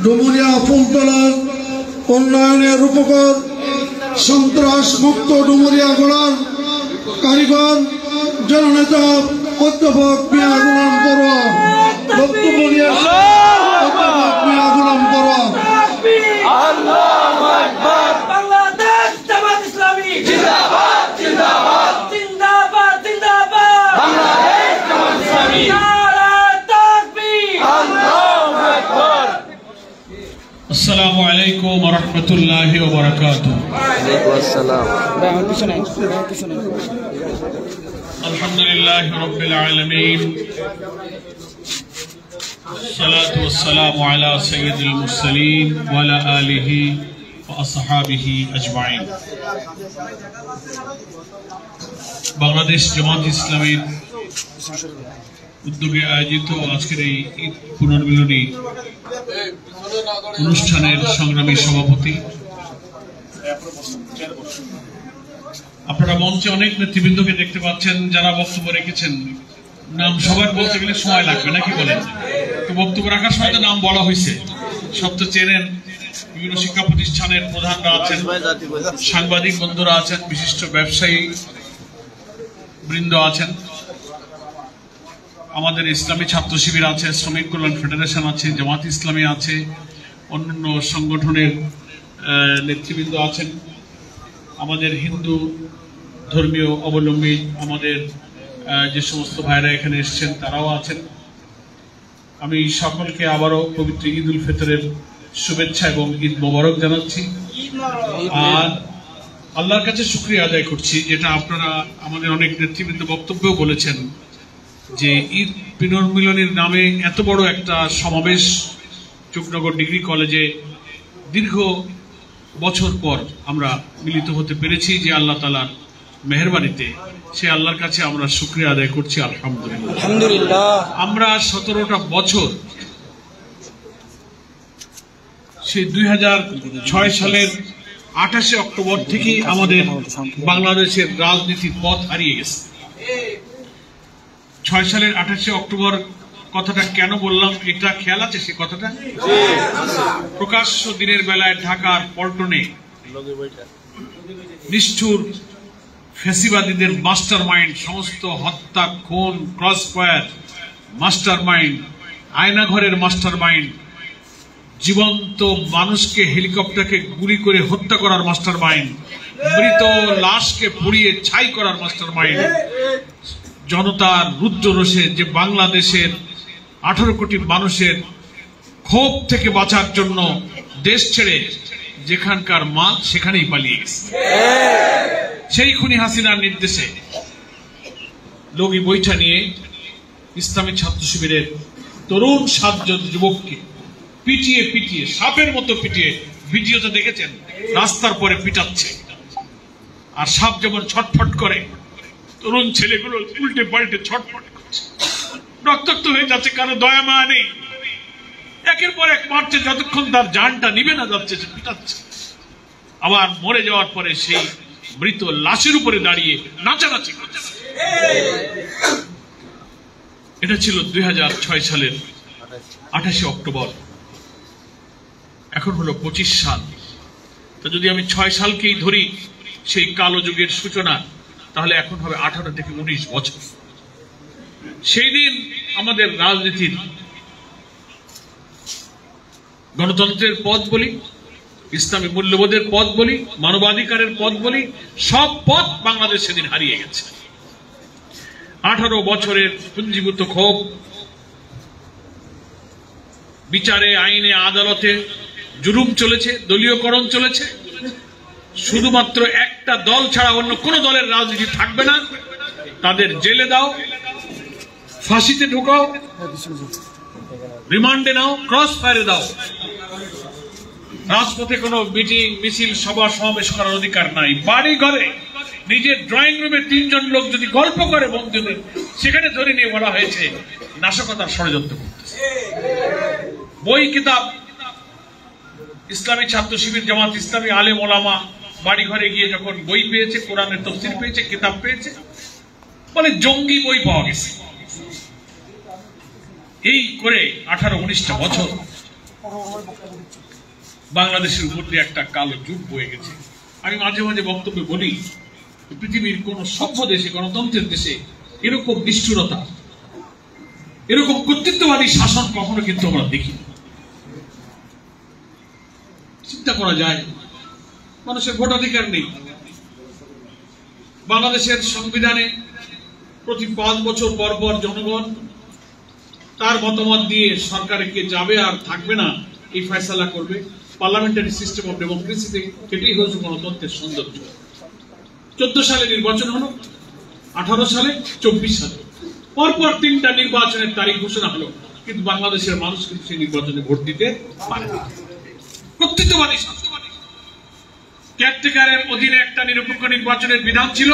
ডুমুরিয়া ফুলতলার উন্নয়নের রূপকার, সন্ত্রাস মুক্ত ডুমুরিয়া গড়ার কারিগর, জননেতা অধ্যাপক মিয়া গোলাম পড়ুয়া। বক্তব্য নিয়ে অধ্যাপক মিয়া গোলাম পড়ুয়া। বাংলাদেশ জামাত ইসলামী জিন্দাবাদ জিন্দাবাদ জিন্দাবাদ জিন্দাবাদ বাংলাদেশ জামাত ইসলামী নারায়ে তাকবীর আল্লাহু আকবার। আসসালামু আলাইকুম ওয়া রাহমাতুল্লাহি ওয়া বারাকাতুহু। ওয়া আলাইকুম আসসালাম। আলহামদুলিল্লাহি রাব্বিল আলামিন, সালাতু ওয়াসসালামু আলা সাইয়্যিদিল মুরসালিন ওয়া আলা আলিহি ওয়া আসহাবিহি আজমাইন। বাংলাদেশ জামাত ইসলামীর উদ্যোগে আয়োজিত আজকের এই ঈদ পুনর্মিলনী অনুষ্ঠানের সংগ্রামী সভাপতি, আপনারা মঞ্চে অনেক নেতৃবৃন্দকে দেখতে পাচ্ছেন যারা বক্তব্য রেখেছেন। নাম সবার বলতে গেলে সময় লাগবে নাকি বলেন? তো বক্তব্য রাখার সময় তো নাম বলা হয়েছে, সব তো চেনেন। বিভিন্ন শিক্ষা প্রতিষ্ঠানের প্রধানরা আছেন, সাংবাদিক বন্ধুরা আছেন, বিশিষ্ট ব্যবসায়ী বৃন্দ আছেন, আমাদের ইসলামী ছাত্র শিবির আছে, শ্রমিক কল্যাণ ফেডারেশন আছে, জামাত ইসলামী আছে, অন্যান্য সংগঠনের নেতৃবৃন্দ আছেন, আমাদের হিন্দু ধর্মীয় অবলম্বী আমাদের যে সমস্ত ভাইরা এখানে এসেছেন তারাও আছেন। আমি সকলকে আবারও পবিত্র ঈদ উল ফিতরের শুভেচ্ছা এবং ঈদ মোবারক জানাচ্ছি। আর আল্লাহর কাছে শুকরিয়া আদায় করছি, যেটা আপনারা আমাদের অনেক নেতৃবৃন্দ বক্তব্যও বলেছেন, যে ঈদ পুনর্মিলনীর নামে এত বড় একটা সমাবেশ চুকনগর ডিগ্রি কলেজে দীর্ঘ বছর পর আমরা মিলিত হতে পেরেছি। যে আল্লাহ তাআলার মেহেরবানিতে, সে আল্লাহর কাছে আমরা শুকরিয়া আদায় করছি। আলহামদুলিল্লাহ। আমরা 17টা বছর, সেই 2006 সালের 28 অক্টোবর থেকে আমাদের বাংলাদেশের রাজনীতির পথ হারিয়ে গেছে। 6 সালের 28 অক্টোবর কথাটা কেন বললাম, এটা খেয়াল আছে? সে কথাটা প্রকাশ্য দিনের বেলায় ঢাকার পল্টনে নিষ্ঠুর ফ্যাসিবাদীদের মাস্টার মাইন্ড, সমস্ত হত্যা, খুন, ক্রস ফায়ার মাস্টার মাইন্ড, আয়নাঘরের মাস্টার মাইন্ড, জীবন্ত মানুষকে হেলিকপ্টারকে গুলি করে হত্যা করার মাস্টার মাইন্ড, মৃত লাশকে পুড়িয়ে ছাই করার মাস্টার মাইন্ড, জনতার রুদ্র রোষে যে বাংলাদেশের 18 কোটি মানুষের ক্ষোভ থেকে বাঁচার জন্য দেশ ছেড়ে যেখানকার মা সেখানেই পালিয়ে গেছে। সেই খুনি হাসিনার নির্দেশে লগি বৈঠা নিয়ে ইসলামী ছাত্র শিবিরের তরুণ 7 জন যুবককে পিটিয়ে পিটিয়ে, সাপের মতো পিটিয়ে, ভিডিওতে দেখেছেন, রাস্তার পরে পিটাচ্ছে। আর সাপ যেমন ছটফট করে, তরুণ ছেলেগুলো উল্টে পাল্টে ছটফট করছে, রক্তাক্ত হয়ে যাচ্ছে, কারো দয়া মায়া নেই। একের পর এক মারছে, যতক্ষণ তার জানটা নিবে না যাচ্ছে সে পিটাচ্ছে। আবার মরে যাওয়ার পরে সেই মৃত লাশের উপরে দাঁড়িয়ে নাচানাচি করছে। এটা ছিল 2006 সালের 28 অক্টোবর। এখন হলো 25 সাল। তো যদি আমি 6 সালকেই ধরি সেই কালো যুগের সূচনা, তাহলে এখন হবে 18 থেকে 19 বছর। সেই দিন আমাদের রাজনীতির, গণতন্ত্রের পথ বলি, ইসলামী মূল্যবোধের পথ বলি, মানবাধিকারের পথ বলি, সব পথ বাংলাদেশ সেদিন হারিয়ে গেছে। 18 বছরের পুঞ্জীভূত ক্ষোভ, বিচারে, আইনে, আদালতে জুলুম চলেছে, দলীয়করণ চলেছে। শুধুমাত্র একটা দল ছাড়া অন্য কোন দলের রাজনীতি থাকবে না। তাদের জেলে দাও, ফাঁসিতে ঢোকাও, রিমান্ডে নাও, ক্রস ফায়ারে দাও। রাজপথে কোনো মিটিং, মিছিল, সভা সমাবেশ করার অধিকার নাই। বাড়ি ঘরে নিজের ড্রয়িং রুমে 3 জন লোক যদি গল্প করে বন্ধুদের, সেখানে ধরে নিয়ে বলা হয়েছে নাশকতার ষড়যন্ত্র করতেছে। বই কিতাব, ইসলামী ছাত্র শিবির, জামাত ইসলামী, আলেম ওলামা বাড়ি ঘরে গিয়ে যখন বই পেয়েছে, কোরআনের তাফসীর পেয়েছে, কিতাব পেয়েছে, বলে জঙ্গি বই পাওয়া গেছে। এই করে 18-19টা বছর বাংলাদেশের উপর দিয়ে একটা কালো যুগ বয়ে গেছে। আমি মাঝে মাঝে বক্তব্যে বলি, পৃথিবীর কোন সভ্য দেশে, গণতন্ত্রের দেশে এরকম নিষ্ঠুরতা, এরকম কর্তৃত্ববাদী শাসন কখনো কিন্তু আমরা দেখি। চিন্তা করা যায়, মানুষের ভোটাধিকার নেই। বাংলাদেশের সংবিধানে প্রতি 5 বছর পর পর জনগণ তার মতামত দিয়ে সরকারে কে যাবে আর থাকবে না এই ফয়সালা করবে। পার্লামেন্টারি সিস্টেম অফ ডেমোক্রেসিতে এটাই হচ্ছে গণতন্ত্রের সৌন্দর্য। 14 সালে নির্বাচন হলো, 18 সালে, 24 সালে, পরপর 3টা নির্বাচনের তারিখ ঘোষণা হলো, কিন্তু বাংলাদেশের মানুষ কিন্তু সেই নির্বাচনে ভোট দিতে পারে না। কর্তৃত্ববাদী শাসনবাদী কেয়ারটেকারের অধীনে একটা নিরপেক্ষ নির্বাচনের বিধান ছিল।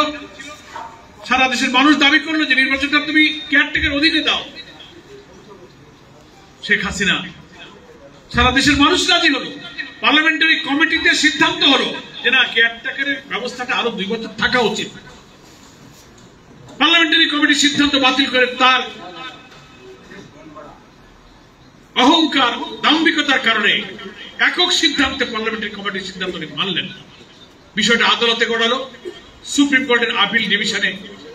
সারা দেশের মানুষ দাবি করলো যে নির্বাচনটা তুমি কেয়ারটেকার অধীনে দাও। শেখ হাসিনা, সারা দেশের মানুষ রাজি হলো, পার্লামেন্টারি কমিটিতে সিদ্ধান্ত হলো যে না, কেয়ারটেকারের ব্যবস্থাটা আরো 2 বছর থাকা উচিত। পার্লামেন্টারি কমিটির সিদ্ধান্ত বাতিল করে তার অহংকার, দাম্ভিকতার কারণে একক সিদ্ধান্তে পার্লামেন্টারি কমিটির সিদ্ধান্ত মানলেন। বিষয়টা আদালতে গড়ালো। সুপ্রিম কোর্টের আপিল ডিভিশনে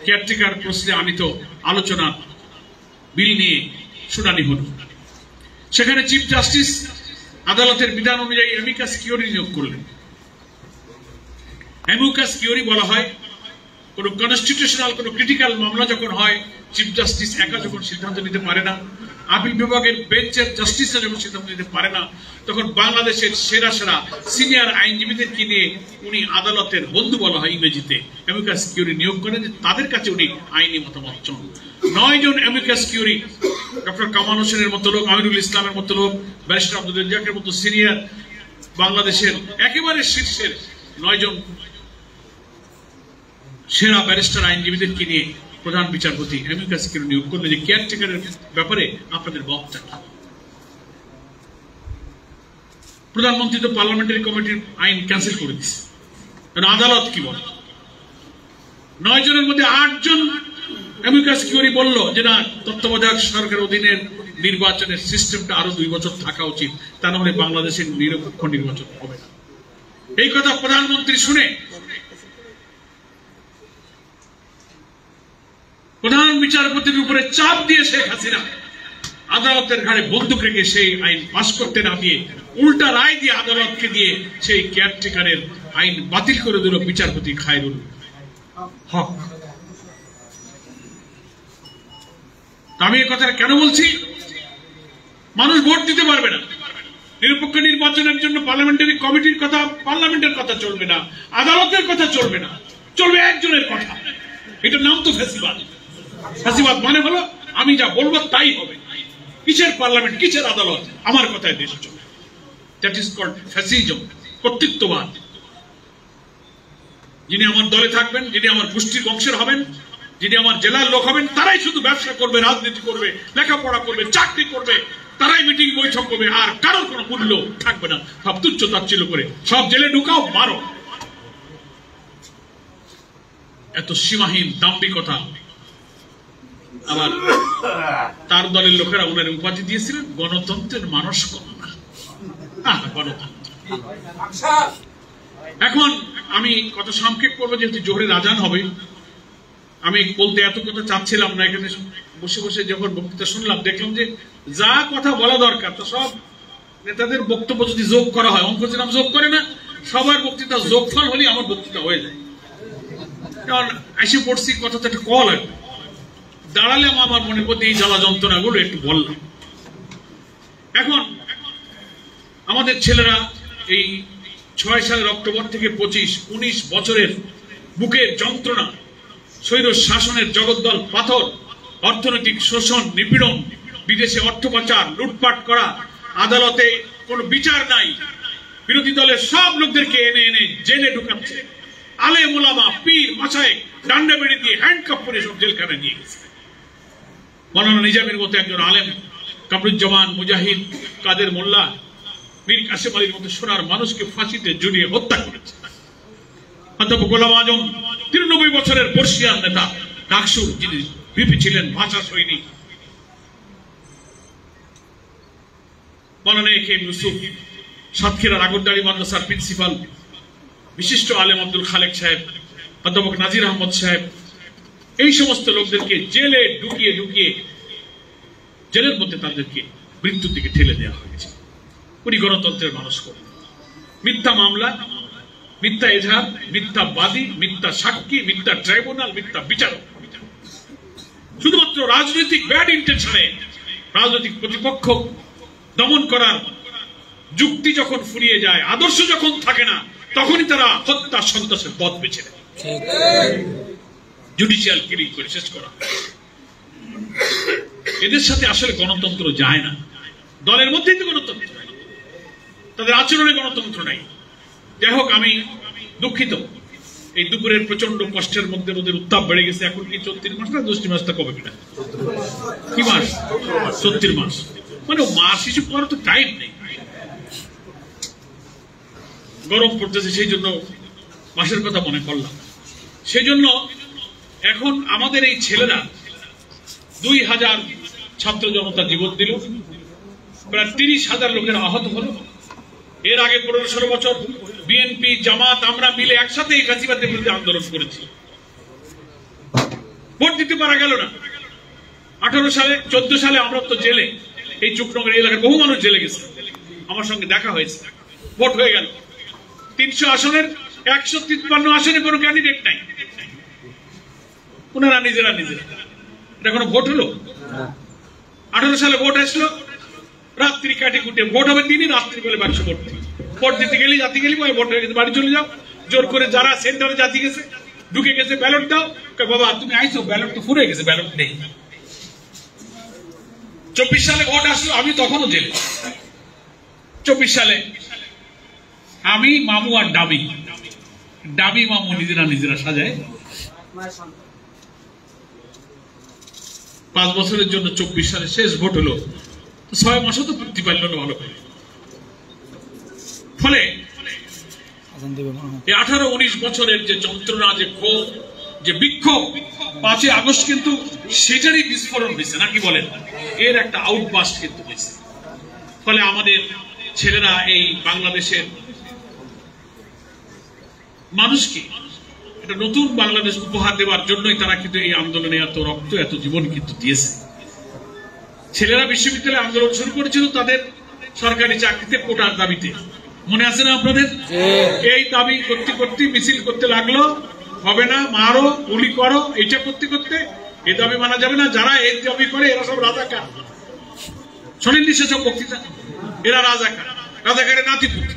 কেয়ারটেকার প্রশ্নে আনিত আলোচনা বিল নিয়ে শুনানি হল। সেখানে চিফ জাস্টিস আদালতের বিধান অনুযায়ী অ্যামিকাস কিউরি নিয়োগ করলেন। অ্যামিকাস কিউরি বলা হয় কোন কনস্টিটিউশনাল, কোন ক্রিটিক্যাল মামলা যখন হয়, চিফ জাস্টিস একা যখন সিদ্ধান্ত নিতে পারে না, আপিল বিভাগের বেঞ্চের জাস্টিসরা যখন সিদ্ধান্ত নিতে পারে না, তখন বাংলাদেশের সেরা সেরা সিনিয়র আইনজীবীদেরকে নিয়ে উনি আদালতের বন্ধু বলা হয় ইংরেজিতে, অ্যামিকাস কিউরি নিয়োগ করেন। তাদের কাছে উনি আইনি মতামত চান। 9 জন অ্যামিকাস কিউরি, ডক্টর কামাল হোসেনের মতো লোক, আমিরুল ইসলামের মতো লোক, ব্যারিস্টার আব্দুল রাজ্জাকের মতো সিনিয়র, বাংলাদেশের একেবারে শীর্ষের 9 জন সেরা ব্যারিস্টার আইনজীবীদেরকে নিয়ে প্রধান বিচারপতি অ্যামিকাস কিউরি নিয়োগ করলেন যে কেয়ারটেকারের ব্যাপারে আপনাদের বক্তব্য। প্রধানমন্ত্রী তো পার্লামেন্টারি কমিটির আইন ক্যান্সেল করে দিচ্ছে, কারণ আদালত কি বলে। 9 জনের মধ্যে 8 জন অ্যামিকাস কিউরি বলল যে না, তত্ত্বাবধায়ক সরকারের অধীনের নির্বাচনের সিস্টেমটা আরো 2 বছর থাকা উচিত, তা না হলে বাংলাদেশের নিরপেক্ষ নির্বাচন হবে না। এই কথা প্রধানমন্ত্রী শুনে প্রধান বিচারপতির উপরে চাপ দিয়ে শেখ হাসিনা আদালতের ঘাড়ে বন্দুক রেখে সেই আইন পাশ করতে না দিয়ে উল্টা রায় দিয়ে আদালতকে দিয়ে সেই কেয়ারটেকারের আইন বাতিল করে দিল বিচারপতি খায়রুল হক। আমি এই কথাটা কেন বলছি? মানুষ ভোট দিতে পারবে না। নিরপেক্ষ নির্বাচনের জন্য পার্লামেন্টারি কমিটির কথা, পার্লামেন্টের কথা চলবে না, আদালতের কথা চলবে না, চলবে একজনের কথা। এটার নাম তো ফ্যাসিবাদ। ফ্যাসিবাদ মানে হলো আমি যা বলবো তাই হবে। কিসের পার্লামেন্ট, কিসের আদালত, আমার কথায় দেশ চলে। দ্যাট ইজ কল্ড ফ্যাসিজম, কর্তৃত্ববাদ। যিনি আমার দলে থাকবেন, যিনি আমার গোষ্ঠীর বংশের হবেন, যিনি আমার জেলার লোক হবেন, তারাই শুধু ব্যবসা করবে, রাজনীতি করবে, লেখাপড়া করবে, চাকরি করবে, তারাই মিটিং বৈঠক করবে, আর কারোর কোনো মূল্য থাকবে না। সব তুচ্ছ তাচ্ছিল্য করে সব জেলে ঢুকাও, মারো। এত সীমাহীন দাম্ভিকতা। আবার তার দলের লোকেরা ওনার উপাধি দিয়েছিলেন গণতন্ত্রের মানস কন্যা। গণতন্ত্র। এখন আমি কত সংক্ষেপ করবো, যেহেতু জোহরের আজান হবে। আমি বলতে এত কথা চাচ্ছিলাম না, এখানে বসে বসে যখন বক্তৃতা শুনলাম দেখলাম যে যা কথা বলা দরকার তা সব নেতাদের বক্তব্য যদি যোগ করা হয়, অঙ্ক যেরকম যোগ করে না, সবার বক্তৃতা যোগফল হলে আমার বক্তৃতা হয়ে যায়। কারণ এসে পড়ছি কথা তো একটা কল আর দাঁড়ালে আমার মনের প্রতি এই জ্বালা যন্ত্রণাগুলো একটু বললাম। এখন আমাদের ছেলেরা এই 6 সালের অক্টোবর থেকে 25-19 বছরের বুকের যন্ত্রণা, স্বৈর শাসনের জগদ্দল পাথর, অর্থনৈতিক শোষণ, নিপীড়ন, বিদেশে অর্থ পাচার, লুটপাট করা, আদালতে কোনো বিচার নাই, বিরোধী দলের সব লোকদেরকে এনে এনে জেলে ঢুকাচ্ছে, আলেম ওলামা, পীর মাশায়েখ ডান্ডা বেড়ে দিয়ে হ্যান্ডকাপ করে সব জেলখানায় নিয়ে গেছে। মৌলানা নিজামের মতো একজন আলেম, কামরুজ্জামান, মুজাহিদ, কাদের মোল্লা, মীর কাসেম আলীর মতো সোনার মানুষকে ফাঁসিতে ঝুলিয়ে হত্যা করেছে। অধ্যাপক গোলাম আজম 93 বছরের বর্ষিয়ান নেতা, ডাকসুর যিনি ভিপি ছিলেন, ভাষা সৈনিক, মাওলানা এ.কে.এম. ইউসুফ, সাতক্ষীরা আগরদাড়ি মাদ্রাসার প্রিন্সিপাল বিশিষ্ট আলেম আব্দুল খালেক সাহেব, অধ্যাপক নাজির আহমদ সাহেব, এই সমস্ত লোকদেরকে জেলে ঢুকিয়ে জেলের মধ্যে তাদেরকে মৃত্যুর দিকে ঠেলে দেওয়া হয়েছে। উনি গণতন্ত্রের মানুষ করে মিথ্যা মামলা, মিথ্যা এজাহার, মিথ্যা বাদী, মিথ্যা সাক্ষী, মিথ্যা ট্রাইব্যুনাল, মিথ্যা বিচারক, শুধুমাত্র রাজনৈতিক ব্যাড ইন্টেনশনে রাজনৈতিক প্রতিপক্ষ দমন করার যুক্তি যখন ফুরিয়ে যায়, আদর্শ যখন থাকে না, তখনই তারা হত্যা সন্ত্রাসের পথ বেছে নেয়, জুডিশিয়াল কিলিং করে শেষ করা। এদের সাথে আসলে গণতন্ত্র যায় না। দলের মধ্যেই তো গণতন্ত্র, তাদের আচরণে গণতন্ত্র নাই। যাই হোক, আমি দুঃখিত, এই দুপুরের প্রচন্ড কষ্টের মধ্যে ওদের উত্তাপ বেড়ে গেছে। এখন কি 34 মাস না 10 মাসটা কবে কিনা, কি মাস? 34 মাস, মানে মাস হিসেব করার তো টাইম নেই। গরম পড়তেছে, সেই জন্য মাসের কথা মনে করলাম। সেই জন্য এখন আমাদের এই ছেলেরা 2000 ছাত্র জনতা জীবন দিল, প্রায় 30,000 লোকের আহত হলো। এর আগে 15-16 বছর বিএনপি, জামাত, আমরা মিলে একসাথে এই ফ্যাসিবাদের বিরুদ্ধে আন্দোলন করেছি। ভোট দিতে পারা গেল না। 18 সালে 14 সালে আমরা তো জেলে, এই চুকনগর এলাকার বহু মানুষ জেলে গেছে, আমার সঙ্গে দেখা হয়েছে। ভোট হয়ে গেল 300 আসনের 153 আসনে কোনো ক্যান্ডিডেট নাই, ওনারা নিজেরা। এটা কোনো ভোট হলো? 18 সালে ভোট আসলো, রাত্রি কাটি কুটে ভোট হবে, দিনই রাত্রি বেলা বাক্স ভোট ভোট দিতে গেলি, জাতি গেলি, ভোট হয়ে গেছে, বাড়ি চলে যাও। জোর করে যারা সেন্টারে জাতি গেছে, ঢুকে গেছে, ব্যালট দাও। বাবা তুমি আইসো, ব্যালট তো ফুরে গেছে, ব্যালট নেই। 24 সালে ভোট আসলো, আমি তখনও জেলে। 24 সালে আমি, মামু আর ডাবি মামু নিজেরা সাজায় 5 বছরের জন্য 24 সালে শেষ ভোট হলো। 6 মাসও তো পূর্তি পারল না ভালো করে। ফলে 18-19 বছরের যে যন্ত্রণা, যে ক্ষোভ, যে বিক্ষোভ, 5 আগস্ট কিন্তু সেটারই বিস্ফোরণ হয়েছে, নাকি বলেন? এর একটা আউটবাস্ট কিন্তু হয়েছে। ফলে আমাদের ছেলেরা এই বাংলাদেশের মানুষকে একটা নতুন বাংলাদেশ উপহার দেওয়ার জন্যই তারা কিন্তু এই আন্দোলনে এত রক্ত, এত জীবন কিন্তু দিয়েছে। ছেলেরা বিশ্ববিদ্যালয়ে আন্দোলন শুরু করেছিল তাদের সরকারি চাকরিতে কোটার দাবিতে, মনে আছে না আপনাদের? এই দাবি করতে করতে মিছিল করতে লাগলো, হবে না, মারো, গুলি করো, এটা করতে করতে এই দাবি মানা যাবে না। যারা এই দাবি করে এরা সব রাজাকার। শোনেন নিশ্চয় সব বক্তৃতা, এরা রাজাকারের নাতিপুতি।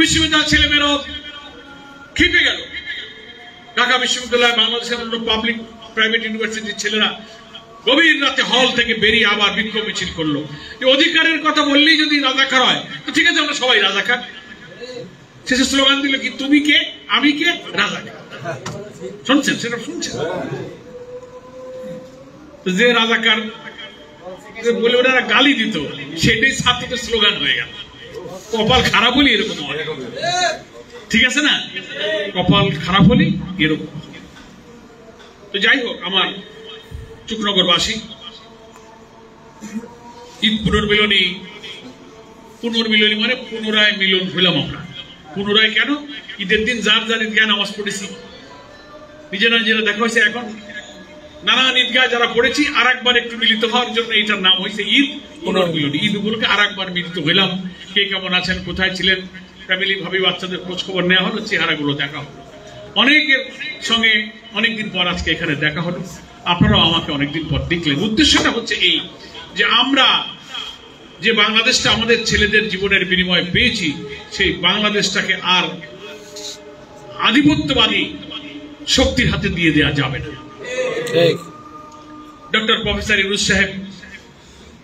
বিশ্ববিদ্যালয় ছেলেমেয়েরাও খেপে গেল। ঢাকা বিশ্ববিদ্যালয়, বাংলাদেশের অন্য পাবলিক প্রাইভেট ইউনিভার্সিটির ছেলেরা গভীর রাতে হল থেকে বেরিয়ে আবার বিক্ষোভ মিছিল করলো। অধিকারের কথা বললেই যদি রাজাকার হয়, তো ঠিক আছে, আমরা সবাই রাজাকার। শেষে স্লোগান দিল কি, তুমি কে, আমি কে, রাজাকার। শুনছেন? সেটা শুনছেন? যে রাজাকার বলে ওনারা গালি দিত, সেটাই ছাত্রদের স্লোগান হয়ে গেল। কপাল খারাপ হলে এরকম হয়, ঠিক আছে না? কপাল খারাপ হলে এরকম। তো যাই হোক, আমার চুকনগরবাসী, ঈদ পুনর্মিলনী মানে পুনরায় মিলন হইলাম আমরা। পুনরায় কেন? ঈদের দিন যার যার ঈদগাহ নামাজ পড়েছি, নিজেরা দেখা হয়েছে। এখন নানান ঈদগাহ যারা পড়েছি, আর একবার একটু মিলিত হওয়ার জন্য এটার নাম হয়েছে ঈদ পুনর্মিলনী। ঈদ উপলক্ষে আর একবার মিলিত হইলাম। কে কেমন আছেন, কোথায় ছিলেন, ফ্যামিলি ভাবি বাচ্চাদের খোঁজ খবর নেওয়া হলো, চেহারাগুলো দেখা হলো। অনেকের সঙ্গে অনেকদিন পর আজকে এখানে দেখা হলো। আপনারাও আমাকে অনেকদিন পর দেখলেন। উদ্দেশ্যটা হচ্ছে এই, যে আমরা যে বাংলাদেশটা আমাদের ছেলেদের জীবনের বিনিময়ে পেয়েছি, সেই বাংলাদেশটাকে আর আধিপত্যবাদী শক্তির হাতে দিয়ে দেওয়া যাবে না। ডক্টর প্রফেসর ইউনূস সাহেব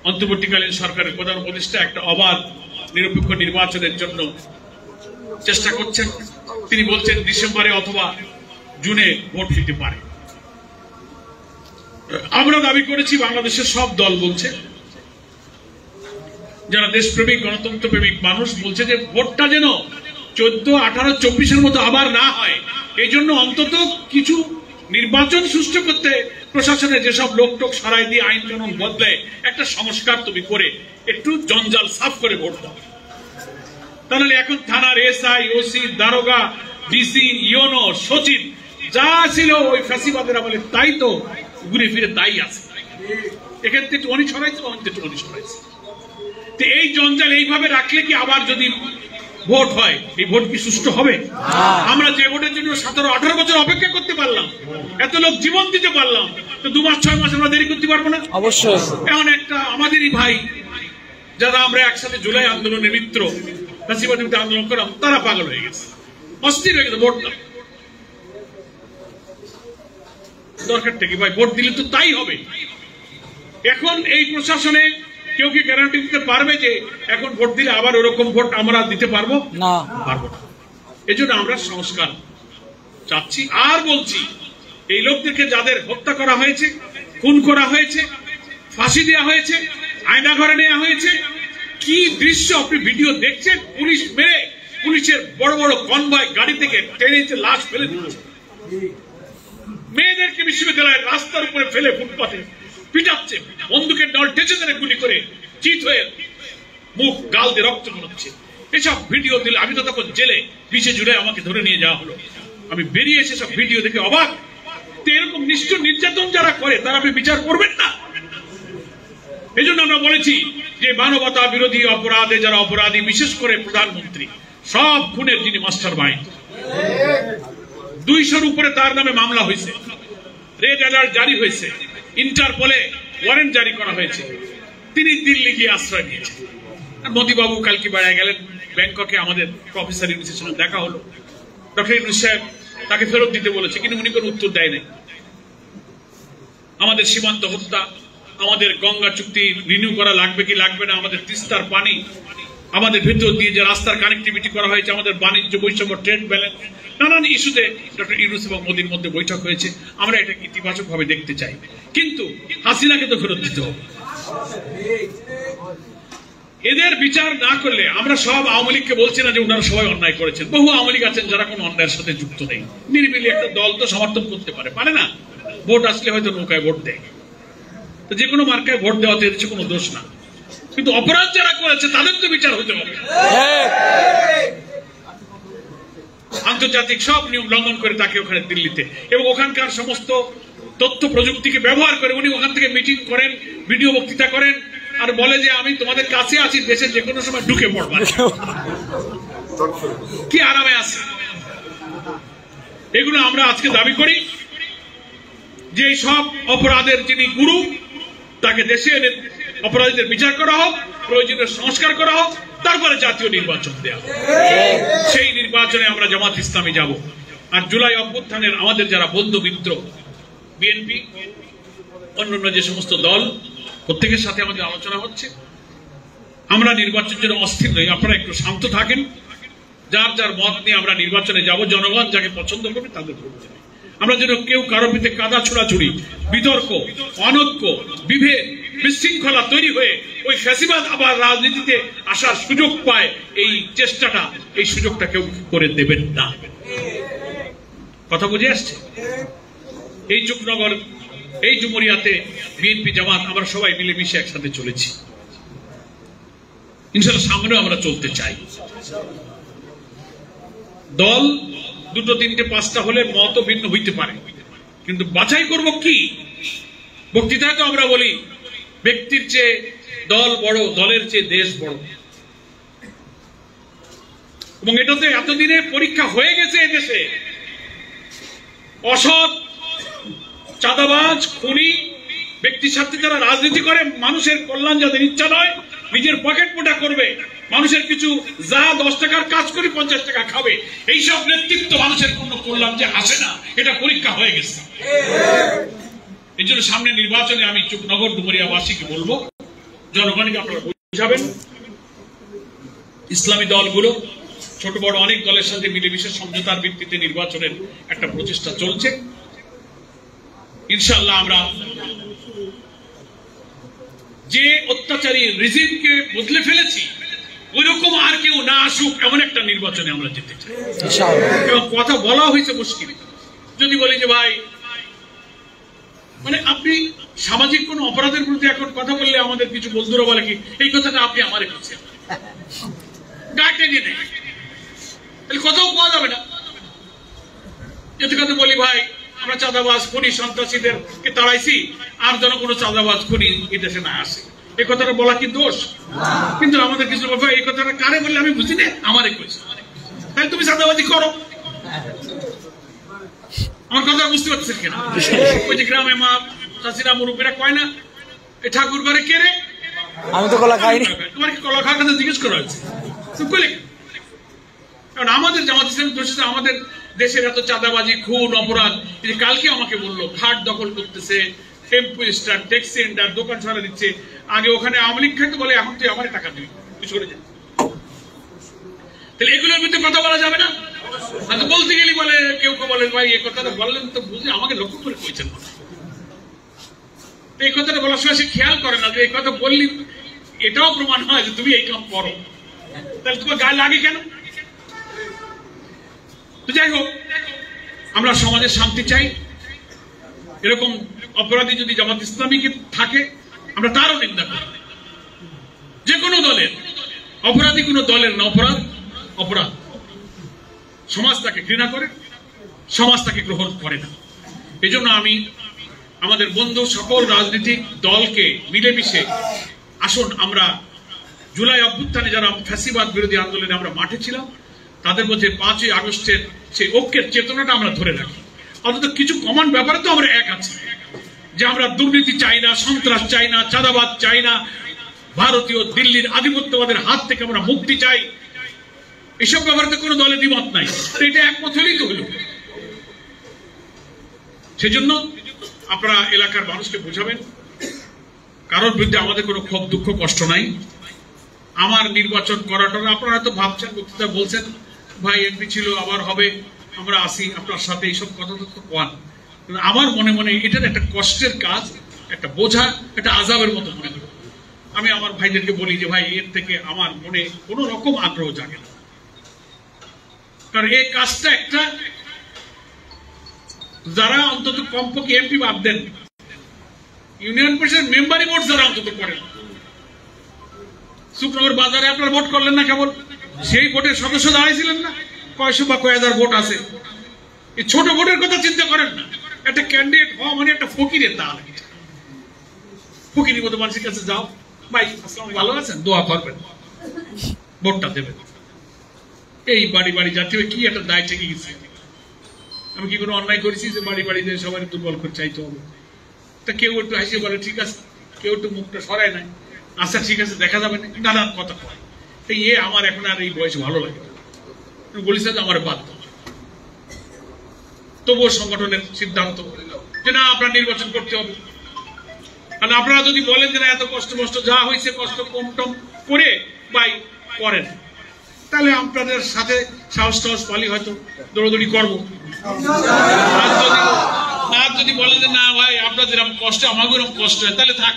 অন্তর্বর্তীকালীন সরকারের প্রধান উপদেষ্টা একটা অবাধ নিরপেক্ষ নির্বাচনের জন্য চেষ্টা করছেন। তিনি বলছেন ডিসেম্বরে অথবা জুনে ভোট দিতে পারে। আমরা দাবি করেছি, বাংলাদেশের সব দল বলছে, যারা দেশপ্রেমিক, গণতন্ত্র প্রেমিক মানুষ বলছে যে ভোটটা যেন 14, 18, 24-এর মতো আবার না হয়, এই জন্য অন্তত কিছু নির্বাচন সুষ্ঠু করতে প্রশাসনে যেসব লোক টোক সরাই দিয়ে আইন কানুন বদলে একটা সংস্কার তুমি করে একটু জঞ্জাল সাফ করে ভোট দাও। তাহলে এখন থানার এসআই, ওসি, দারোগা, ডিসি, ইওনো, সচিব যা ছিল ওই ফ্যাসিবাদের আমলে তাই তো ঘুরে ফিরে তাই আছে। এখান থেকে একটু অনেক সরাইছে, ওখান থেকে একটু অনেক সরাইছে। তো এই জঞ্জাল এইভাবে রাখলে কি আবার যদি ভোট হয়, এই ভোট কি সুষ্ঠু হবে? আমরা যে ভোটের জন্য 17-18 বছর অপেক্ষা করতে পারলাম, এত লোক জীবন দিতে পারলাম, তো 2 মাস 6 মাস আমরা দেরি করতে পারবো না? অবশ্যই। এমন একটা আমাদেরই ভাই যারা আমরা একসাথে জুলাই আন্দোলনের মিত্র, ফ্যাসিবাদ বিরুদ্ধে আন্দোলন করলাম, তারা পাগল হয়ে গেছে, অস্থির হয়ে গেছে। ভোট দাও, দরকারটা কি ভাই? ভোট দিলে তো তাই হবে। এখন এই প্রশাসনে কেউ কি গ্যারান্টি দিতে পারবে যে এখন ভোট দিলে আবার ওরকম ভোট আমরা দিতে পারবো না? পারবো না। এই জন্য আমরা সংস্কার চাচ্ছি। আর বলছি, এই লোকদেরকে যাদের হত্যা করা হয়েছে, খুন করা হয়েছে, ফাঁসি দেওয়া হয়েছে, আয়না ঘরে নেওয়া হয়েছে, কি দৃশ্য আপনি ভিডিও দেখছেন? পুলিশ মেরে, পুলিশের বড় বড় কনভয় গাড়ি থেকে টেনে লাশ ফেলে দিচ্ছে, মেয়েদেরকে বিশ্ববিদ্যালয়ের রাস্তার উপরে ফেলে ফুটপাতে পিটাচ্ছে, বন্দুকের ডল টেচে ধরে গুলি করে চিত হয়ে মুখ গাল দিয়ে রক্ত বেরোচ্ছে। এসব ভিডিও দিলে, আমি তো তখন জেলে 20 জুলাই আমাকে ধরে নিয়ে যাওয়া হলো, আমি বেরিয়ে এসে সব ভিডিও দেখে অবাক। তো এরকম নিষ্ঠুর নির্যাতন যারা করে তারা আপনি বিচার করবেন না? এই জন্য আমরা বলেছি যে মানবতা বিরোধী অপরাধে যারা অপরাধী, বিশেষ করে প্রধানমন্ত্রী, সব খুনের যিনি মাস্টার মাইন্ড, 200-র উপরে তার নামে মামলা হয়েছে, রেড অ্যালার্ট জারি হয়েছে, ইন্টারপোলে ওয়ারেন্ট জারি করা হয়েছে, তিনি দিল্লি গিয়ে আশ্রয় নিয়েছেন। মোদী বাবু কালকে বেড়ায় গেলেন ব্যাংককে, আমাদের প্রফেসর ইউনুসের সঙ্গে দেখা হলো, ডক্টর ইউনুস সাহেব তাকে ফেরত দিতে বলেছে, কিন্তু উনি কোনো উত্তর দেয় নাই। আমাদের সীমান্ত হত্যা, আমাদের গঙ্গা চুক্তি রিনিউ করা লাগবে কি লাগবে না, আমাদের তিস্তার পানি, আমাদের ভেতর দিয়ে যে রাস্তার কানেক্টিভিটি করা হয়েছে, আমাদের বাণিজ্য বৈষম্য, ট্রেড ব্যালেন্স, নানান ইস্যুতে ডক্টর ইউনুস এবং মোদীর মধ্যে বৈঠক হয়েছে। আমরা এটা ইতিবাচক ভাবে দেখতে চাই, কিন্তু হাসিনাকে তো ফেরত দিতে হবে। এদের বিচার না করলে, আমরা সব আওয়ামী লীগকে বলছি না যে ওনারা সবাই অন্যায় করেছেন, বহু আওয়ামী লীগ আছেন যারা কোনো অন্যায়ের সাথে যুক্ত নেই, নিরিবিলি একটা দল তো সমর্থন করতে পারে না? ভোট আসলে হয়তো নৌকায় ভোট দেয়, তো যে কোনো মার্কায় ভোট দেওয়াতে এদের কোনো দোষ না, কিন্তু অপরাধ যারা করেছে তাদের তো বিচার হতে হবে। আন্তর্জাতিক সব নিয়ম লঙ্ঘন করে তাকে ওখানে দিল্লিতে, এবং ওখানকার সমস্ত তথ্য প্রযুক্তিকে ব্যবহার করে উনি ওখান থেকে মিটিং করেন, ভিডিও বক্তৃতা করেন, আর বলে যে আমি তোমাদের কাছে আছি, দেশে যে কোনো সময় ঢুকে পড়বা। কি আরামে আছে? এগুলো আমরা আজকে দাবি করি যে সব অপরাধের যিনি গুরু, তাকে দেশে এনে অপরাধীদের বিচার করা হোক, প্রয়োজনীয় সংস্কার করা হোক, তারপরে জাতীয় নির্বাচন দেওয়া হোক। সেই নির্বাচনে আমরা জামাত ইসলামী যাব। আর জুলাই অভ্যুত্থানের আমাদের যারা বন্ধু মিত্র, বিএনপি, অন্যান্য যে সমস্ত দল, প্রত্যেকের সাথে আমাদের আলোচনা হচ্ছে। আমরা নির্বাচনের জন্য অস্থির নই, আপনারা একটু শান্ত থাকেন। যার যার মত নিয়ে আমরা নির্বাচনে যাব, জনগণ যাকে পছন্দ করবে তাদের ভোট দেবে। আমরা যেন কেউ কারোর ভিতরে কাদা ছোড়াছুড়ি, বিতর্ক, অনৈক্য, বিভেদ, বিশৃঙ্খলা তৈরি হয়ে ওই ফ্যাসিবাদ আবার রাজনীতিতে আসার সুযোগ পায়, এই চেষ্টাটা, এই সুযোগটা কেউ করে দেবেন না। কথা বুঝে আসছে? এই যুগনগর, এই ডুমুরিয়াতে বিএনপি জামাত আমরা সবাই মিলেমিশে একসাথে চলেছি, ইনশাআল্লাহ সামনেও আমরা চলতে চাই। দল 2, 3, 5টা হলে মত ভিন্ন হইতে পারে, কিন্তু বাছাই করব কি? বক্তৃতায় তো আমরা বলি ব্যক্তির চেয়ে দল বড়, দলের চেয়ে দেশ বড়, এবং এটাতে এতদিনে পরীক্ষা হয়ে গেছে। এদেশে অসৎ, চাঁদাবাজ, খুনি ব্যক্তির স্বার্থে যারা রাজনীতি করে, মানুষের কল্যাণ যাদের ইচ্ছা নয়, নিজের পকেট মোটা করবে, মানুষের কিছু যা 10 টাকার কাজ করে 50 টাকা খাবে, এইসব নেতৃত্ব মানুষের কোন কল্যাণ যে আসে না, এটা পরীক্ষা হয়ে গেছে। এই জন্য সামনে নির্বাচনে আমি চুকনগর ডুমুরিয়াবাসীকে বলবো, জনগণকে আপনারা বুঝাবেন, ইসলামী দলগুলো ছোট বড় অনেক দলের সাথে মিলেমিশে সমঝোতার ভিত্তিতে নির্বাচনের একটা প্রচেষ্টা চলছে। ইনশাআল্লাহ আমরা যে অত্যাচারী রিজিমকে বদলে ফেলেছি, ওইরকম আর কেউ না আসুক, এমন একটা নির্বাচনে আমরা যেতে চাই। এবং কথা বলা হয়েছে মুশকিল, যদি বলি যে ভাই মানে আপনি সামাজিক কোন অপরাধের বিরুদ্ধে এখন কথা বললে আমাদের কিছু বন্ধুরা বলে কি এই কথাটা আপনি আমারে বলছেন, গায়ে টেনে নেই, তাহলে কোথাও পাওয়া যাবে না। যেতে কথা বলি ভাই আমরা চাঁদাবাজ খুনি সন্ত্রাসীদেরকে তাড়াইছি, আর যেন কোনো চাঁদাবাজ খুনি এই দেশে না আসে, এই কথাটা বলা কি দোষ? কিন্তু আমাদের কিছু লোক এই কথাটা কারে বললে আমি বুঝি না, আমারে কইছে, তাই তুমি চাঁদাবাজি করো। আমার কথা বুঝতে পারছেন কিনা? ওই যে গ্রামে মা চাষিরা মুরব্বীরা কয় না এই ঠাকুর ঘরে কে রে, আমি তো কলা খাইনি, তোমার কি কলা খাওয়ার কথা জিজ্ঞেস করা হয়েছে? কারণ আমাদের জামাত ইসলামী দোষ, আমাদের দেশের এত চাঁদাবাজি খুন অপরাধ। এই যে কালকে আমাকে বললো ঘাট দখল করতেছে, টেম্পো স্ট্যান্ড ট্যাক্সি সেন্টার দোকান ছড়া দিচ্ছে, আগে ওখানে আওয়ামী লীগ খাইতে বলে এখন তুই আমার টাকা দিবি, তুই সরে যা। তাহলে এগুলোর ভিতরে কথা বলা যাবে না? বলতে গেলে বলে কেউ কেউ বলেন ভাই এই কথাটা বললেন তো বুঝে আমাকে লক্ষ্য করে কইছেন, এই কথাটা বলার সময় সে খেয়াল করে না যে এই কথা বললি এটাও প্রমাণ হয় যে তুমি এই কাম করো, তাহলে তোমার গায়ে লাগে কেন? তো যাই হোক, আমরা সমাজে শান্তি চাই। এরকম অপরাধী যদি জামাত ইসলামীকে থাকে আমরা তারও নিন্দা করি। যে কোনো দলের অপরাধী কোনো দলের না, অপরাধ অপরাধ। সমাজ তাকে ঘৃণা করে, সমাজ তাকে গ্রহণ করে না। এই জন্য আমি আমাদের বন্ধু সকল রাজনৈতিক দলকে মিলেমিশে আসুন আমরা জুলাই অভ্যুত্থানে যারা ফ্যাসিবাদ বিরোধী আন্দোলনে আমরা মাঠে ছিলাম তাদের মধ্যে 5ই আগস্টের সেই ঐক্যের চেতনাটা আমরা ধরে রাখি। অন্তত কিছু কমন ব্যাপারে তো আমরা এক আছি, যে আমরা দুর্নীতি চাই না, সন্ত্রাস চাই না, চাঁদাবাদ চাই না, ভারতীয় দিল্লির আধিপত্যবাদের হাত থেকে আমরা মুক্তি চাই। এসব ব্যাপারে তো কোনো দলের দ্বিমত নাই, এটা একমত হলেই তো হলো। সেজন্য আপনারা এলাকার মানুষকে বোঝাবেন কারোর বিরুদ্ধে আমাদের কোনো ক্ষোভ দুঃখ কষ্ট নাই। আমার নির্বাচন করাটা আপনারা তো ভাবছেন, বক্তৃতা বলছেন ভাই এমপি ছিল আবার হবে, আমরা আসি আপনার সাথে, এইসব কথা তো কোয়ান। আমার মনে মনে এটার একটা কষ্টের কাজ, একটা বোঝা, একটা আজাবের মতো মনে করি। আমি আমার ভাইদেরকে বলি যে ভাই এর থেকে আমার মনে কোনো রকম আগ্রহ জাগে না, কারণ এই কাজটা একটা যারা অন্তত কমপক্ষে এমপি বাদ দেন, ইউনিয়ন পরিষদের মেম্বারই ভোট যারা অন্তত করেন। শুক্রবার বাজারে আপনার ভোট করলেন না, কেবল সেই ভোটের সদস্য দাঁড়াইছিলেন না, কয়শো বা কয় হাজার ভোট আছে। এই ছোট ভোটের কথা চিন্তা করেন না, একটা ক্যান্ডিডেট হওয়া মানে একটা ফকিরের দান। ফকিরের মতো মানুষের কাছে যাও, ভাই আসসালাম ভালো আছেন, দোয়া করবেন, ভোটটা দেবেন। এই বাড়ি বাড়ি জাতীয় কি একটা দায় থেকে গেছে। আমি কি কোনো অন্যায় করেছি যে বাড়ি বাড়ি দিয়ে সবাই দুর্বল করে চাইতে হবে? তা কেউ একটু হাসিয়ে বলে ঠিক আছে, কেউ একটু মুখটা সরায় নাই, আচ্ছা ঠিক আছে দেখা যাবে না, নানান কথা কয়। তাই আমার এখন আর এই বয়সে ভালো লাগে না, বলিস আমার বাধ্য। তবুও সংগঠনের সিদ্ধান্ত যে না আপনার নির্বাচন করতে হবে। আর আপনারা যদি বলেন যে না এত কষ্ট মষ্ট যা হয়েছে কষ্ট কম টম করে ভাই করেন, তাহলে আপনাদের সাথে সাহস টাহস পালি হয়তো দৌড়দৌড়ি করবো। আর যদি বলেন যে না ভাই আপনাদের এরকম কষ্ট আমাকে এরকম কষ্ট হয়, তাহলে থাক।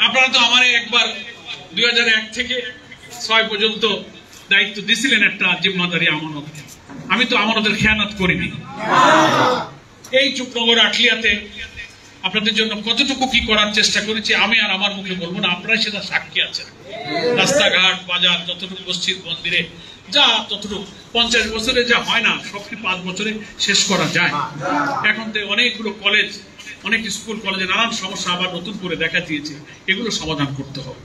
আপনারা তো আমার একবার 2001 থেকে 6 পর্যন্ত দায়িত্ব দিছিলেন একটা জিম্মাদারি আমানত, আমি তো আমানতের খেয়ানত করিনি। এই চুপনগর আটলিয়াতে আপনাদের জন্য কতটুকু কি করার চেষ্টা করেছি আমি আর আমার মুখে বলবো না, আপনারাই সেটা সাক্ষী আছেন। রাস্তাঘাট বাজার যতটুকু মসজিদ মন্দিরে যা ততটুকু 50 বছরে যা হয় না সবটি 5 বছরে শেষ করা যায়। এখন তো অনেকগুলো কলেজ, অনেক স্কুল কলেজে নানান সমস্যা আবার নতুন করে দেখা দিয়েছে, এগুলো সমাধান করতে হবে।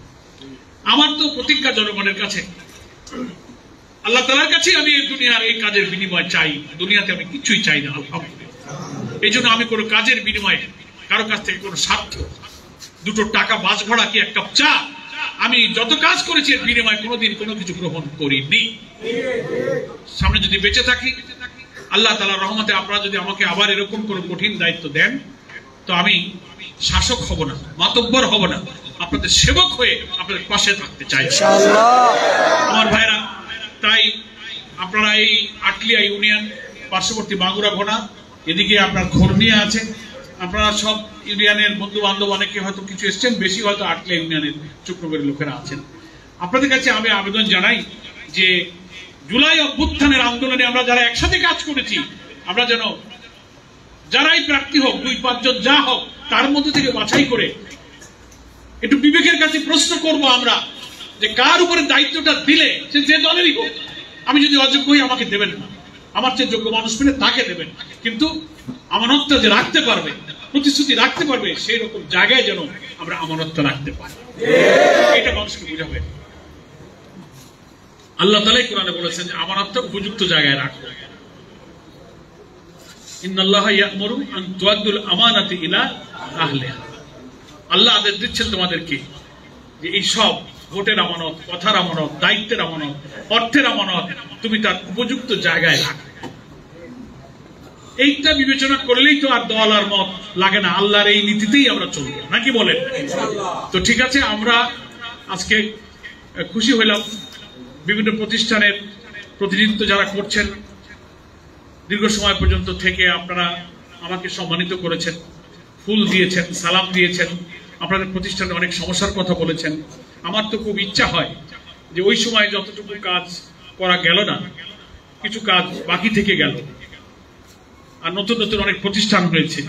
আমার তো প্রতিজ্ঞা জনগণের কাছে, আল্লাহ তাআলার কাছে আমি এই দুনিয়ার এই কাজের বিনিময় চাই, দুনিয়াতে আমি কিছুই চাই না আলহামদুলিল্লাহ। এই জন্য আমি কোনো কাজের বিনিময়ে কারো কাছ থেকে কোনো স্বার্থ, 2 টাকা বাস ভাড়া কি 1 কাপ চা, আমি যত কাজ করেছি এর বিনিময়ে কোনোদিন কোনো কিছু গ্রহণ করিনি। সামনে যদি বেঁচে থাকি আল্লাহ তাআলার রহমতে আপনারা যদি আমাকে আবার এরকম কোনো কঠিন দায়িত্ব দেন তো আমি শাসক হব না, মাতব্বর হব না, আপনাদের সেবক হয়ে আপনাদের পাশে থাকতে চাই আমার ভাইরা। তাই আপনারা এই আটলিয়া ইউনিয়ন পার্শ্ববর্তী বাঙ্গুরা ঘোনা এদিকে আপনার ঘূর্ণিয়া আছে, আপনারা সব ইউনিয়নের বন্ধু বান্ধব অনেকে হয়তো কিছু এসছেন, বেশি হয়তো আটলিয়া ইউনিয়নের চক্রবর্তী লোকেরা আছেন। আপনাদের কাছে আমি আবেদন জানাই যে জুলাই অভ্যুত্থানের আন্দোলনে আমরা যারা একসাথে কাজ করেছি আমরা যেন যারাই প্রার্থী হোক, 2-5 জন যা হোক, তার মধ্যে থেকে বাছাই করে একটু বিবেকের কাছে প্রশ্ন করব আমরা যে কার উপরে দায়িত্বটা দিলে, সে যে দলেরই হোক, আমি যদি অযোগ্য হই আমাকে দেবেন না, আমার চেয়ে যোগ্য মানুষ পেলে তাকে দেবেন, কিন্তু আমানতটা যে রাখতে পারবে, প্রতিশ্রুতি রাখতে পারবে, সেই রকম জায়গায় যেন আমরা আমানতটা রাখতে পারি। এটা মানুষকে বুঝাবে। আল্লাহ তাআলাই কোরআনে বলেছেন যে আমানতটা উপযুক্ত জায়গায় রাখো। ইন্নাল্লাহা ইয়া'মুরু আন তুআদ্দুল আমানাতি ইলা আহলিহা। আল্লাহ আদেশ দিচ্ছেন তোমাদেরকে যে এই সব ভোটের আমানত, কথার আমানত, দায়িত্বের আমানত, অর্থের আমানত তুমি তার উপযুক্ত জায়গায় রাখো। এইটা বিবেচনা করলেই তো আর দল আর মত লাগে না, আল্লাহর এই নীতিতেই আমরা চলবো, নাকি বলেন? তো ঠিক আছে, আমরা আজকে খুশি হইলাম বিভিন্ন প্রতিষ্ঠানের প্রতিনিধিত্ব যারা করছেন, দীর্ঘ সময় পর্যন্ত থেকে আপনারা আমাকে সম্মানিত করেছেন, ফুল দিয়েছেন, সালাম দিয়েছেন, আপনাদের প্রতিষ্ঠানে অনেক সমস্যার কথা বলেছেন। আমার তো খুব ইচ্ছা হয় যে ওই সময় যতটুকু কাজ করা গেল না, কিছু কাজ বাকি থেকে গেল, আর নতুন নতুন অনেক প্রতিষ্ঠান হয়েছে,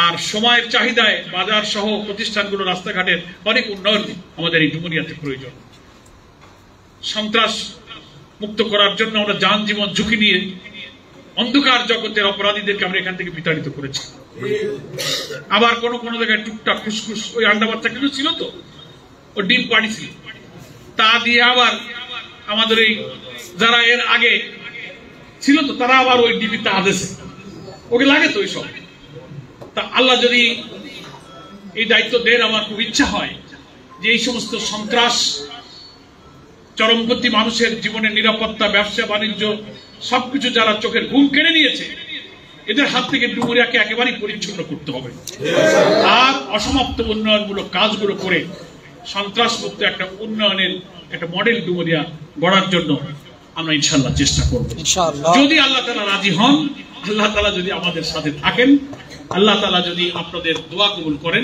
আর সময়ের চাহিদায় বাজার সহ প্রতিষ্ঠানগুলো, রাস্তাঘাটের অনেক উন্নয়ন আমাদের এই ডুমুরিয়াতে প্রয়োজন। সন্ত্রাস মুক্ত করার জন্য আমরা যান জীবন ঝুঁকি নিয়ে অন্ধকার জগতের অপরাধীদেরকে আমরা এখান থেকে বিতাড়িত করেছি। আবার কোনো জায়গায় টুকটাক খুসখুস ওই আন্ডা বাচ্চা কিছু ছিল, তো ও ডিম পাড়িছিল, তা দিয়ে আবার আমাদের এই যারা এর আগে ছিল তো তারা আবার ওই ডিবিতে আদেশে ওকে লাগে তো ওইসব। তা আল্লাহ যদি এই দায়িত্ব দেন, আমার খুব ইচ্ছা হয় যে এই সমস্ত সন্ত্রাস, চরমপন্থী মানুষের জীবনের নিরাপত্তা, ব্যবসা বাণিজ্য সবকিছু যারা চোখের ঘুম কেড়ে নিয়েছে, এদের হাত থেকে ডুমুরিয়াকে একেবারেই পরিচ্ছন্ন করতে হবে, আর অসমাপ্ত উন্নয়নমূলক কাজগুলো করে সন্ত্রাস মুক্ত একটা উন্নয়নের একটা মডেল ডুমুরিয়া গড়ার জন্য আমরা ইনশাআল্লাহ চেষ্টা করব। যদি আল্লাহ তাআলা রাজি হন, আল্লাহ তাআলা যদি আমাদের সাথে থাকেন, আল্লাহ তাআলা যদি আপনাদের দোয়া কবুল করেন,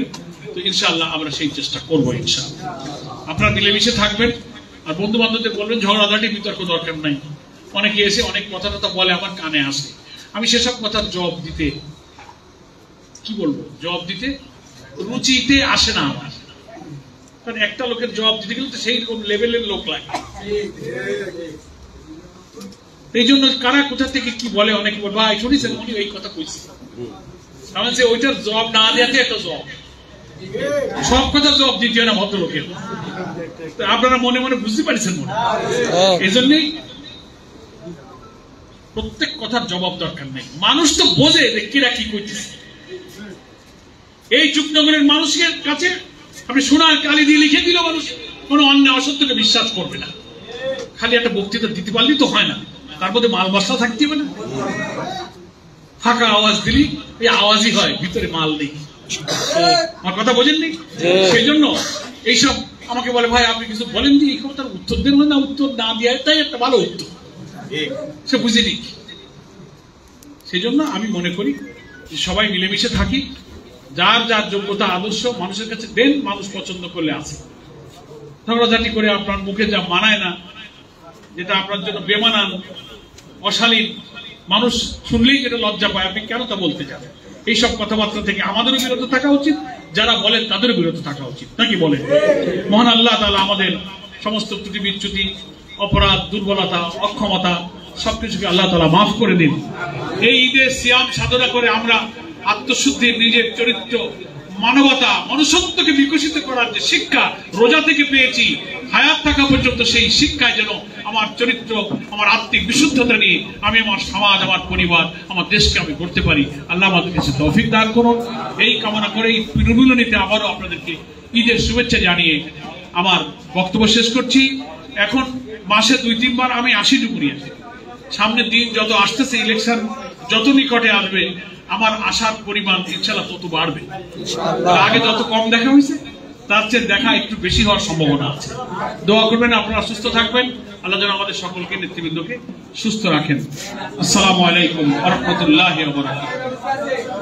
তো ইনশাআল্লাহ আমরা সেই চেষ্টা করব। ইনশাআল্লাহ আপনারা মিলেমিশে থাকবেন, আর বন্ধু বান্ধবদের বলবেন ঝগড়াঝাটি বিতর্ক দরকার নাই। অনেকে এসে অনেক কথা বলে, আমার কানে আসে, আমি সেসব কথার জবাব দিতে, কি বলবো, জবাব দিতে রুচিতে আসে না আমার, কারণ একটা লোকের জবাব দিতে গেলে তো সেই লেভেলের লোক লাগে। এই জন্য কারা কোথা থেকে কি বলে, অনেকে বলে ভাই শুনেছেন উনি এই কথা কইছে, আমার যে ওইটার জবাব না দেওয়াতে একটা জবাব, সব কথা জবাব দিতে হয় না ভদ্রলোকের। আপনারা মনে মনে বুঝতে পারছেন মনে, এই জন্যই প্রত্যেক কথার জবাব দরকার নেই। মানুষ তো বোঝে যে কিরা কি কইতেছে। এই যুগনগরের মানুষের কাছে আপনি সোনার কালি দিয়ে লিখে দিল, মানুষ কোনো অন্যায় অসত্যকে বিশ্বাস করবে না। খালি একটা বক্তৃতা দিতে পারলেই তো হয় না, তার মধ্যে মাল মশলা থাকতে হবে না। ফাঁকা আওয়াজ দিলি এই আওয়াজই হয়, ভিতরে মাল নেই। আমার কথা বোঝেননি? সেই জন্য এইসব আমাকে বলে ভাই আপনি কিছু বলেন দি, এই কথার উত্তর দেন না, উত্তর না দিয়ে তাই একটা ভালো উত্তর সে বুঝে নিক। সেই জন্য আমি মনে করি যে সবাই মিলেমিশে থাকি, যার যার যোগ্যতা আদর্শ মানুষের কাছে দেন, মানুষ পছন্দ করলে আছে। ঝগড়াঝাটি করে আপনার মুখে যা মানায় না, যেটা আপনার জন্য বেমানান, অশালীন, মানুষ শুনলেই যেটা লজ্জা পায়, আপনি কেন তা বলতে যান? এইসব কথাবার্তা থেকে আমাদেরও বিরত থাকা উচিত, যারা বলেন তাদেরও বিরত থাকা উচিত, নাকি বলেন? মহান আল্লাহ তাআলা আমাদের সমস্ত ত্রুটি বিচ্যুতি, অপরাধ, দুর্বলতা, অক্ষমতা সবকিছুকে আল্লাহ তাআলা মাফ করে দিন। এই ঈদের সিয়াম সাধনা করে আমরা আত্মশুদ্ধির, নিজের চরিত্র, মানবতা, মনুষ্যত্বকে বিকশিত করার যে শিক্ষা রোজা থেকে পেয়েছি, হায়াত থাকা পর্যন্ত সেই শিক্ষায় যেন আমার চরিত্র, আমার আত্মিক বিশুদ্ধতা নিয়ে আমি আমার সমাজ, আমার পরিবার, আমার দেশকে আমি গড়তে পারি। আল্লাহ আমাদের কাছে তৌফিক দান করুন। এই কামনা করে এই পুনর্মিলনীতে আবারও আপনাদেরকে ঈদের শুভেচ্ছা জানিয়ে আমার বক্তব্য শেষ করছি। এখন মাসে 2-3 বার আমি আসি ডুমুরিয়াতে। সামনের দিন যত আসতেছে, ইলেকশন যত নিকটে আসবে, আমার আশার পরিমাণ ইনশাআল্লাহ তত বাড়বে। আগে যত কম দেখা হয়েছে তার চেয়ে দেখা একটু বেশি হওয়ার সম্ভাবনা আছে। দোয়া করবেন, আপনারা সুস্থ থাকবেন। আল্লাহ যেন আমাদের সকলকে, নেতৃবৃন্দকে সুস্থ রাখেন। আসসালামু আলাইকুম ওয়া রাহমাতুল্লাহি ওয়া বারাকাতুহু।